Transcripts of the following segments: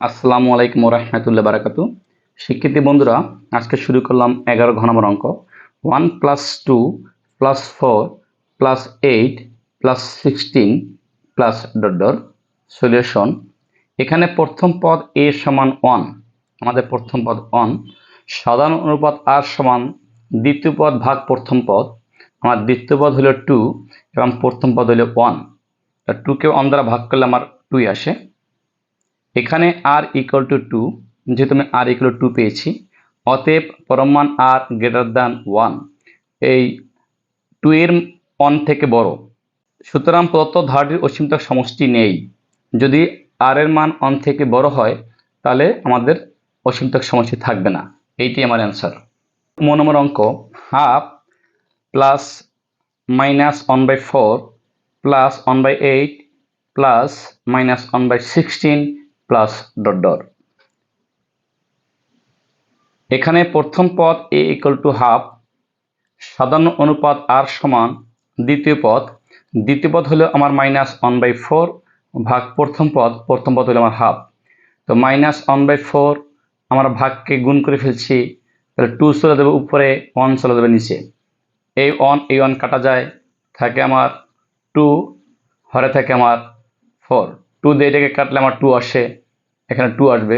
আসসালামু আলাইকুম রহমতুল্লাহ বারাকাতু। শিক্ষার্থী বন্ধুরা, আজকে শুরু করলাম 11 ঘ নম্বর অঙ্ক। 1 + 2 + 4 + 8 + 16 ডট সলিউশন। এখানে প্রথম পদ a সমান 1, আমাদের প্রথম পদ 1। সাধারণ অনুপাত r সমান দ্বিতীয় পদ ভাগ প্রথম পদ। আমার দ্বিতীয় পদ হলো 2 এবং প্রথম পদ হলো 1। 2 কে 1 দ্বারা ভাগ করলে আমার 2 আসে। এখানে r = 2, যেহেতু আমি r = 2 পেয়েছি, অতএব পরম মান r > 1। এই 2 এর 1 থেকে বড়, সুতরাং প্রদত্ত ধারটির অসীমতক সমষ্টি নেই। যদি r এর মান 1 থেকে বড় হয় তাহলে আমাদের অসীমতক সমষ্টি থাকবে না। এইটি আমার অ্যান্সার। নম্বর অঙ্ক, half plus minus 1/4 plus 1/8 plus minus 1/16 plus dot dot. এখানে প্রথম পদ a = হাফ, সাধারণ অনুপাত r সমান দ্বিতীয় পদ। দ্বিতীয় পদ হলো আমার -1/4 ভাগ প্রথম পদ হলো আমার হাফ। তো -1/4 আমরা ভাগকে গুণ করে ফেলছি, তাহলে 2 চলে যাবে উপরে, 1 চলে যাবে নিচে। এই 1 কাটা যায়, থাকে আমার 2, হরে থাকে আমার 4। 2 দিয়ে এটাকে কাটলে আমার 2 আসে, এখানে 2 আসবে।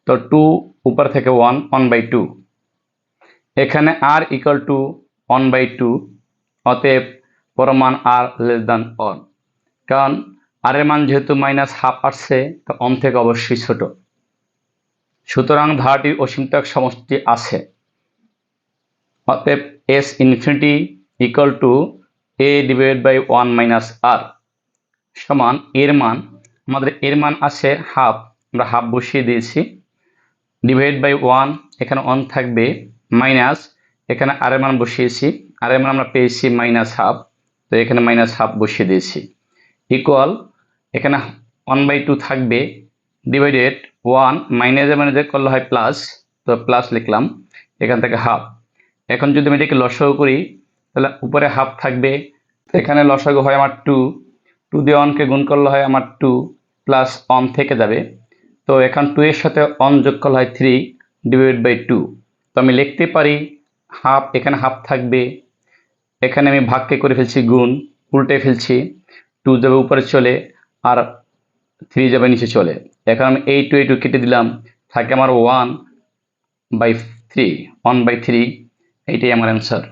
তো 2 উপরে থেকে 1/2। এখানে r = 1/2, অতএব পরম মান r < 1, কারণ r এর মান যেহেতু -হাফ আসছে, তো 1 থেকে অবশ্যই ছোট। সুতরাং ধারটির অসীমতক সমষ্টি আছে। অতএব s ইনফিনিটি = a/1 - r সমান এর মান, আমাদের এর মান আছে হাফ, আমরা হাফ বসিয়ে দিয়েছি, /1, এখানে 1 থাকবে, মাইনাস এখানে r এর মান বসিয়েছি, r এর মান আমরা পেয়েছি -হাফ, তো এখানে -হাফ বসিয়ে দিয়েছি, ইকুয়াল এখানে 1/2 থাকবে, ডিভাইডেড 1 মাইনাস করলে হয় প্লাস, তো প্লাস লিখলাম, এখান থেকে হাফ। এখন যদি আমি এটাকে লসাগু করি তাহলে উপরে হাফ থাকবে, এখানে লসাগু হয় আমার 2 দিয়ে 1কে গুণ করলে হয় আমার 2 প্লাস 1 থেকে যাবে। তো এখন 2 এর সাথে 1 যোগ করলে হয় 3/2। তো আমি লিখতে পারি হাফ, এখানে হাফ থাকবে, এখানে আমি ভাগকে করে ফেলছি গুণ, উল্টে ফেলছি, 2 যাবে উপরে চলে আর 3 যাবে নিচে চলে। এখন আমি এই 2 কেটে দিলাম, থাকে আমার 1/3, এইটাই আমার অ্যান্সার।